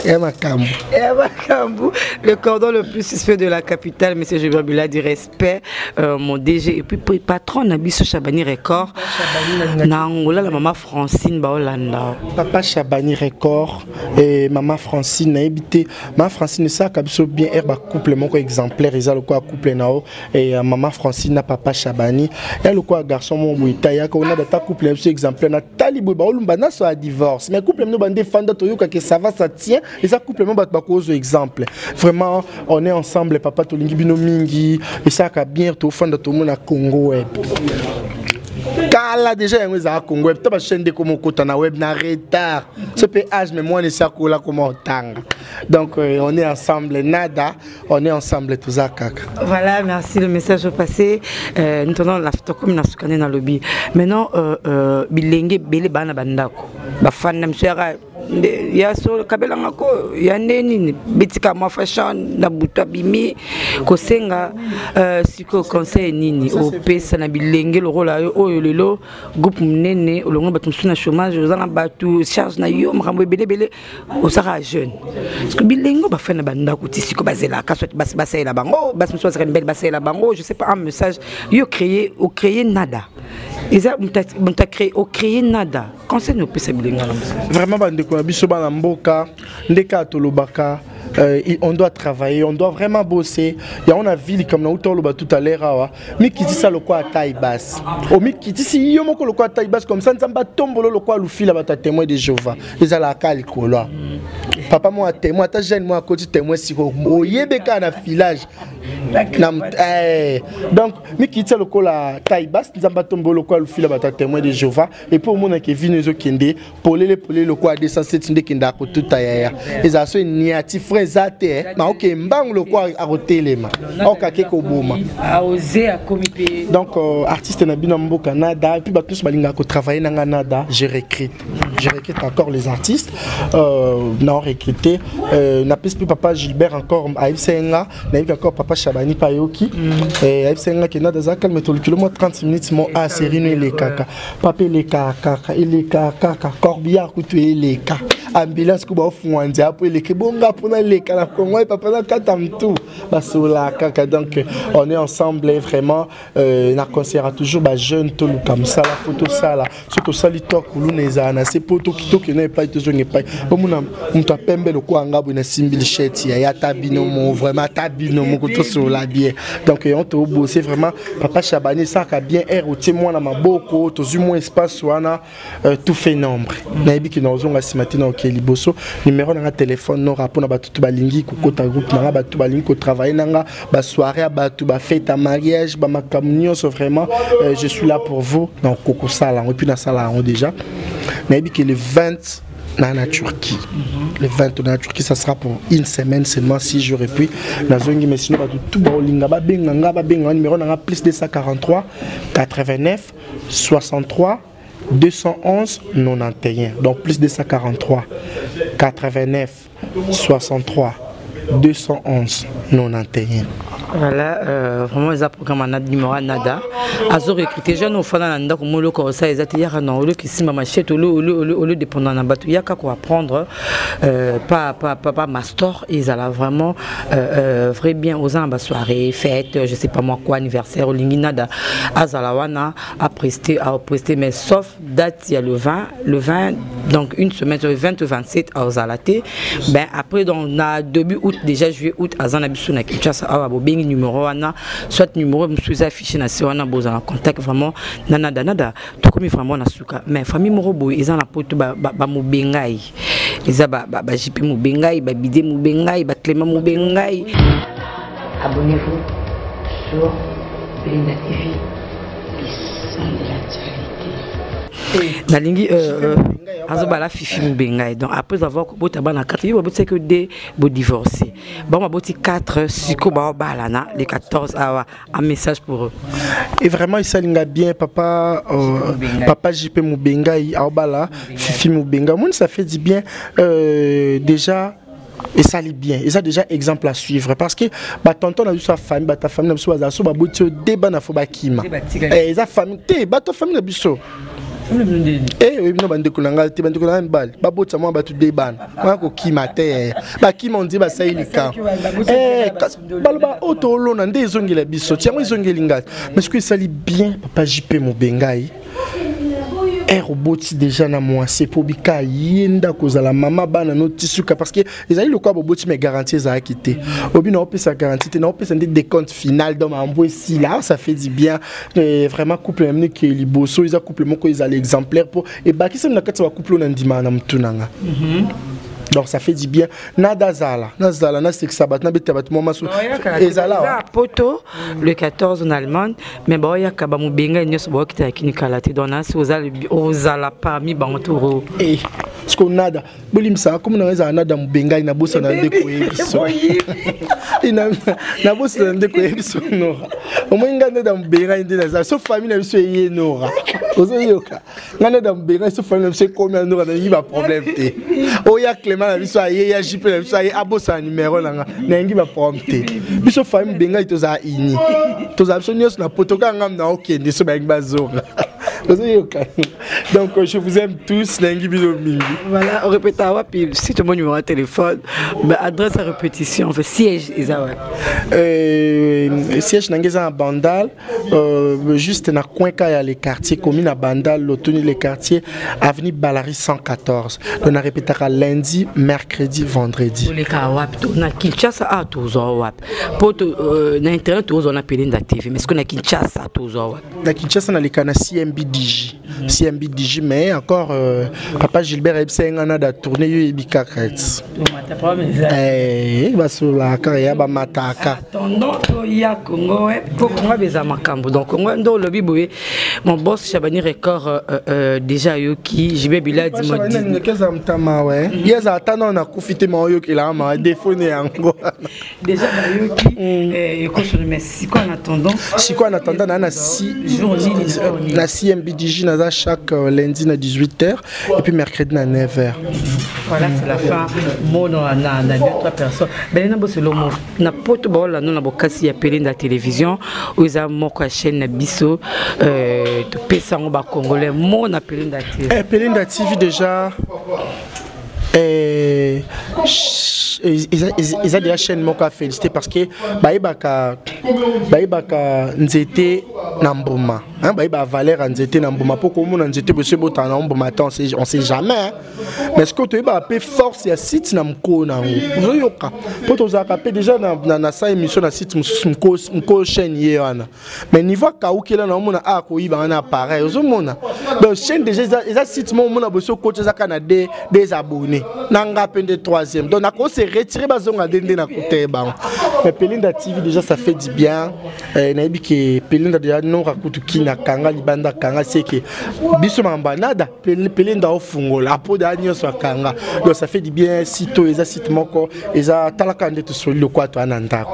et Makambu le cordon le plus suspect de la capitale monsieur Gilbert Biladi respect mon DG et puis patron na biso Chabani Record na Angola la maman Francine Baolanda papa Chabani Shabani Record et Maman Francine habité Maman Francine ça kabso bien herba couple mon exemplaire ils a le quoi couple nao et Maman Francine na papa Shabani et le quoi garçon mon buita ya ko na ta couple exemplaire na talibo ba olumba na so a divorce mais couple no bande fanda to yoka que ça va ça tient et ça couple mon ba cause exemple vraiment on est ensemble papa to lingi bino mingi et ça ka bien to fanda to mon na Congo web Kala déjà yango za Congo web ta chaîne de comme kota na web na retard ce péage mais moi ne sais pas comment tanga donc on est ensemble nada on est ensemble tous à kaka. Voilà, merci le message passé. Nous tenons la photo comme na sukane na lobby maintenant bilenge bele bana bandako ba fan na msera ya so kabela ngako ya neni bitika ma fashion na buta bimi ko senga siko conseil nini o pesa na bilenge lo rola oyo lelo groupe mnene olongo batu suna chômage ozana batu charge na yo makambo belebele osaka jeune parce que bilengo ba fana banda ko tisiko bazela ka soit basa la bango bas mso saka belle basa la bango je sais pas un message yo créer nada isa mta créer nada conseil no pesa bilenga vraiment bande ko biso bana mboka ndeka tolobaka on doit travailler, on doit vraiment bosser. Il y a une ville comme nous tout à l'heure, mais qui dit ça le quoi à taille basse. Au mais qui dit si yo moko le quoi à taille basse comme ça, ça va tomber le quoi le fil à témoin de Jéhovah. Les à la calico là. Papa moi témoin, ta jeune moi à côté témoin si au yebeka na filage. Donc mais qui dit le quoi la taille basse, ça va tomber le quoi le fil à témoin de Jéhovah. Et pour moi qui vient les kende, pour le quoi à 207 kenda ko tout aya. Les asso niati frère zate na ok mbang le quoi à rotelema. Ok keko boma. A oser à comité. Donc artiste na binombo Canada et puis tous balinga ko travailler na Canada, je recrute encore les artistes n'a recruté n'a plus papa Gilbert encore à Senga, n'a encore papa Shabani Payoki et à Senga qui n'a dans un calme tout le kilomètre 30 minutes mon a série les kaka papa les kaka et les kaka corbillard coutu les kaka ambulance ko ba fwanzi après les kebonga pour les kaka Congo et papa na katam tout basola kaka donc on est ensemble vraiment na concert toujours ba jeune tout comme ça la photo ça là surtout ça litok kuluneza na c'est poto kitoki na pas toujours n'est pas bomuna mta pembe le ko ngabo na simbil cheti ya tabino mo vraiment tabino mo ko to sur la bien donc on te bosser vraiment papa Shabani ça ka bien air au témoin na maboko to zu moins espace wana tout fait nombre na bi ki na ozonga simatina ok liboso numéro na téléphone no rapport na batu balingi ko kota groupe na batu balingi ko travailler nanga ba soirée batu ba fête à mariage ba makamnio so vraiment je suis là pour vous donc koko sala et puis na sala on déjà na bi que le 20 na Turquie. Le 20 na Turquie ça sera pour une semaine seulement 6 jours et puis na zongi mais sinon tout ba linga ba benga numéro na plus 243 89 63 211 91 donc plus 243 89 63 211 91. Voilà, vraiment les programmes na numéro nada. Azo recruter jeune au fana nda ko molo ko ça ezati ya na olo ki sima machette olo dépendant na batu ya ka ko apprendre pas master ils alla vraiment vrai bien aux en soirée fête je sais pas moi quoi anniversaire lingi nada azala wana à prester mais sauf date il y a le 20 donc une semaine le 20 au 27 à Ozalate ben après donc na début août déjà juillet août azana biso na Kinshasa awa bobengi numéro wana soit numéro monsieur affiché na wana boza en contact vraiment nada to comme vraiment na suka mais famille morobo ils en la poto ba mobengai ils ba jipi mobengai ba bidé mobengai ba clément mobengai. Abonnez-vous sur Belinda TV, les sons de l'actualité. Nalingi azobala fifi mbengai donc après avoir bota bana 4 yo botse que des bo divorcer bon ma boti 4 siko ba balana les 14 awa un message pour eux et vraiment il s'alinga bien papa papa JP Mubengai aobala fifi Mubenga mon ça fait du bien déjà. Et ça lit bien, et ça déjà exemple à suivre parce que bah tonton a eu sa famille, bah ta famille n'a pas so bah boti débat na fo ba kima et sa famille té bah ta famille na biso eh oui non bande kunanga te bande kunanga mbal ba boti moi ba tu débat moi ko kima té ba kima on dit ba ça ilika ba auto lo na ndé zongela biso tiens moi zongeli ngat mais ce que ça lit bien papa JP Mubengai robot déjà na moi c'est pour bika yenda cause la maman bana no tisuka parce que ils a eu le quoi robot mais garantie ça a quitté obi na opé sa garantie na opé ça des comptes final dans ma boy si là ça fait du bien vraiment couple même qui liboso ils a couple mon ko ils a l'exemplaire pour et ba qui ça na kati wa couple on ndima na mtunanga donc ça fait du bien nada zala na c'est que ça bat na betabat moma so ezala poto le 14 en Allemagne mais bon ya ka ba mubenga nyoso bo kita kinikala te dona si ozala parmi banturo eh ce qu'on nada bolim ça comme na eza nada mubenga na bosa na ndeko yebiso na bosa na ndeko yebiso no omenga nada mubenga ndina za so famille na biso ye nora ozo yoka nada mubenga so famille na biso combien nora na yiba problème te oya na biso aye ya jipe na biso aye abosa numéro nanga na ngi ba prompter biso famille benga itoza ini toza biso nyos na potoka ngam na okende so ba ngi bazonga donc je vous aime tous nangi bilo mingi voilà on répète à wapi si tu mon numéro de téléphone bah adresse à répétition fait siège isawa siège nangeza Bandal juste na coinka ya les quartiers commune à Bandal l'automne les quartiers avenue Balari 114 on a répété à lundi mercredi vendredi les kawap na Kinshasa a tozo wap poto na internet tozo na Pelinda TV mais ce qu'on a Kinshasa tozo wap na Kinshasa na les kana CMB DG mais encore papa Gilbert Ebsenga na da tourner yo ebikakets ba sur la carrière ba mataka attendant ya Congo pour Congo beza makambo donc Congo ndo lobi boye mon boss Chabani record déjà yo ki jibe bila di modi ne keza mtama ouais yeza atano na kufite ma yo ki la ma défaut yango déjà yo ki ko sur merci quoi en attendant na 6 jours na CMBDJ na chaque lundi à 18h et puis mercredi à 9h. Voilà, c'est la fin. Moi, on a 2-3 personnes. Ben, on a besoin de l'homme. On a pas de bol, on a beaucoup appelé dans la télévision. Vous avez mon chaîne Bisso, de Pessango Congolais. Moi, on a appelé dans la TV. Appelé dans la TV déjà. Ils ont déjà chaîne moka félicité parce que baibaka nzete nambuma hein baiba valeur nzete nambuma pour comme on nzete monsieur botana nambuma on sait jamais mais ce que tu ba pe force ya site namko na zoyoka pour to za kapé déjà na sa émission na site mko chaîne yéana mais niveau kaukela na mona a ko iba na appareil ozomona donc chaîne déjà ils site mona boso coach za kana des abonnés nanga pende 3e donc na ko se retirer bazonga dende na côté ba mais Pelinda TV déjà ça fait du bien na yebi que Pelinda déjà non rakutu kina kanga libanda kanga c'est que biso mambanada Pelinda ofungola po da nyoso kanga donc ça fait du bien sito eza site moko eza talaka nde to soli le quoi to ananda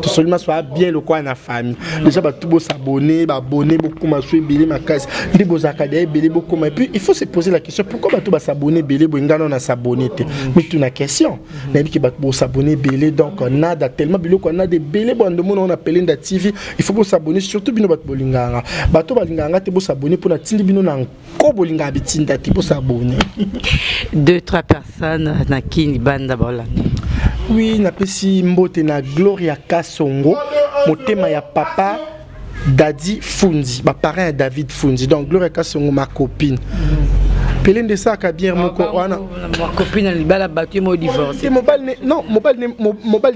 to soli ma soit bien le quoi na famille déjà ba tout beau s'abonner ba abonner beaucoup ma sou belé ma case ndi bozaka de belé beaucoup et puis il faut se poser la question pourquoi ba tout ba s'abonner belé bo ngano na s'abonner mais tout na question na yebi que ba bo s'abonner belé donc nada tellement on a des belés bon de monde on appelle Pelinda TV il faut s'abonner surtout bino bat bolinganga bato balinganga te bo s'abonner pour na tindi bino na ko bolinga bitinda te pour s'abonner 2-3 personnes na kini banda bola oui na pesi mbote na Gloria Kasongo motema ya papa Daddy Fundi ba parrain David Fundi donc Gloria Kasongo ma copine Pelinda ça ka bien moko wana ma copine libala battu mo divorcé mobile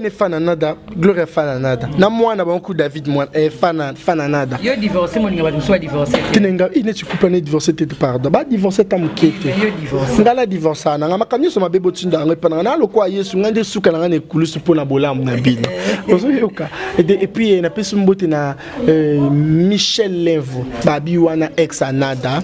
ne fana nada Gloria fana nada na mwana ba ku David mwana fana nada yo divorcé mo ninga ba so divorcé tinenga ine tu couple ne divorcé te pardon ba divorcé ta mukete yo divorcé ngala divorce na ngama kanyo so mabebo tinda ngepana na lokwa yesu ngande suka na ngane kulusu pona bolamu na bino ozo yoka et puis na pesu mbote na Michel Levo babi wana ex anada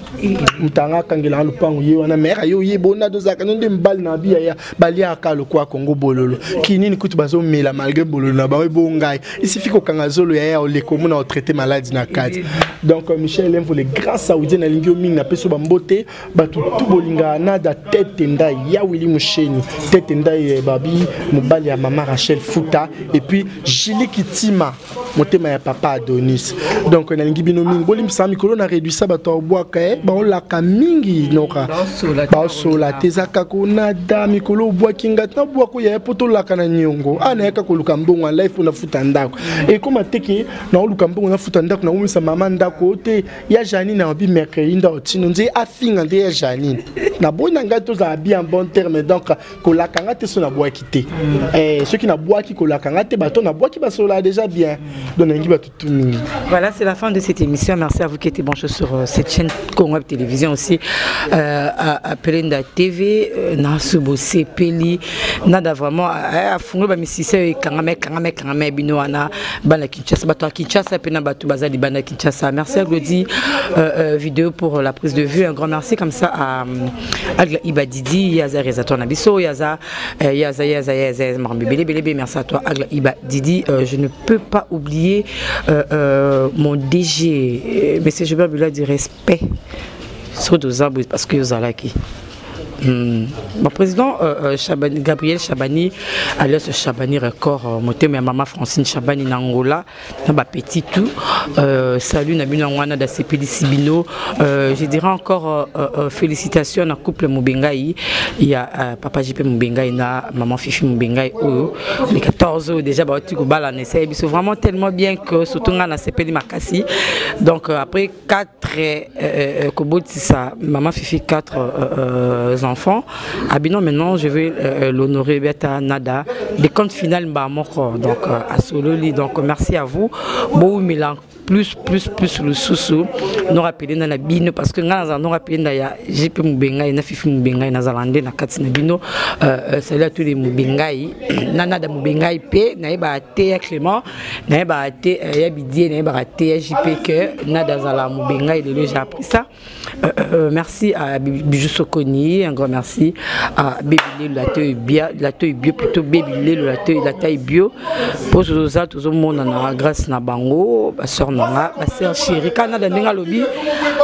mutanga kangela lupango ye wana mère yo yebona dozaka nde mbali na biya ya balia akalo kwa Congo bololo kinini kutu bazo mela malgré bololo na ba bongai il suffit ko kanga zolo ya ole komuna o traiter maladie na kati donc Michel Levo le grand saoudien na lingio mingi na peso bambote batu tout bolinga nada tête nda ya Willy Musheni tête nda babi mobali ya mama Rachel Futa et puis Julie Kitima motema ya papa Adonis donc na lingi bino mingi bolim sa mikolo na réduit ça bato boaka ba on la mingi no basola tezaka konada mikolo obwaki ngati na bwako ya potolaka na nyongo ana yaka koluka mbongo life na futa ndako et comme ateke na oluka mbongo na futa ndako na umisa mama ndako te ya Janine na bi mercredi nda otino nze afinga nde ya Janine na bona ngato za bien bon terme donc kolaka ngate so na bwaki te ceux qui na bwaki kolaka ngate bato na bwaki basola déjà bien donc ngi bato tout mingi. Voilà, c'est la fin de cette émission. Merci à vous qui étiez branchés sur cette chaîne Congo Télévision aussi à Pelenda TV na subo sepeli nada vraiment a fungo ba misise kangame bino ana bana Kinshasa bato à Kinshasa pena bato bazali bana Kinshasa. Merci à Glody vidéo pour la prise de vue. Un grand merci comme ça à Agla Ibadidi Yaza Rezato Nabiso Yaza Bébé. Merci à toi Agla Ibadidi. Je ne peux pas oublier mon DG mais c'est je veux du respect sur deux arbres parce que vous allez qui mon président Gabriel Chabani alias Chabani record monté mais maman Francine Chabani Nangola na petit tout salut Nabina Wana da CPD Sibino je dirais encore félicitations à couple Mubengai il y a papa JP Mubengai na maman Fifi Mubengai les 14 ans déjà ba tu ko bala na c'est vraiment tellement bien que surtout na CPD Makasi donc après 4 Kobotisa maman Fifi 4 enfants. Abino maintenant je vais l'honorer Beta Nada des comptes finales Mbamoko donc à Sololi donc merci à vous bon Milan plus le sous nous rappeler dans la bino parce que nous rappelé dans ya JP Mubengai na Fifi Mubengai na Zalande na Katina bino salut à tous les Mubengai nana da Mubengai pe na ba te Clément na ba te ya Bidie na ba te JP que nada Zala Mubengai de j'ai appris ça merci à Bijou Sokoni un grand merci à Bébile la taille bio plutôt Bébile la taille bio pour tous le monde na grâce na bango ba sœur ma sœur chérie Canada ndinga lobi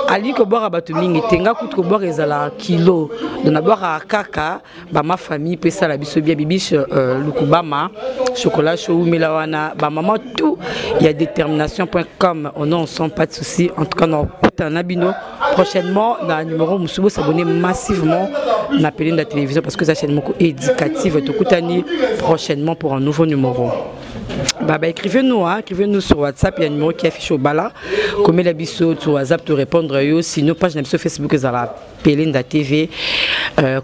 ali ko bora batu mingi tenga kutu ko bora ezala kilo dona bora kaka ba ma famille pesa la biso bia bibiche lukubama chocolat chaud melawana ba maman tout il y a détermination.com on non sans pas de soucis en tout cas non Nabino prochainement dans le numéro Musubo s'abonner massivement na Pelenda Télévision parce que ça chaîne beaucoup éducative tout coutani prochainement pour un nouveau numéro. Écrivez-nous sur WhatsApp, il y a un numéro qui affiche au bas comme la biso sur WhatsApp te répondre sinon page sur Facebook ils la Pelenda TV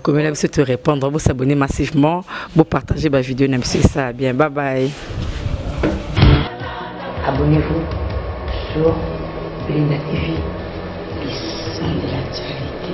comme la biso te répondre vous s'abonner massivement vous partager ma vidéo même si ça bien bye bye. Abonnez-vous sur Pelenda TV, les sons de l'actualité.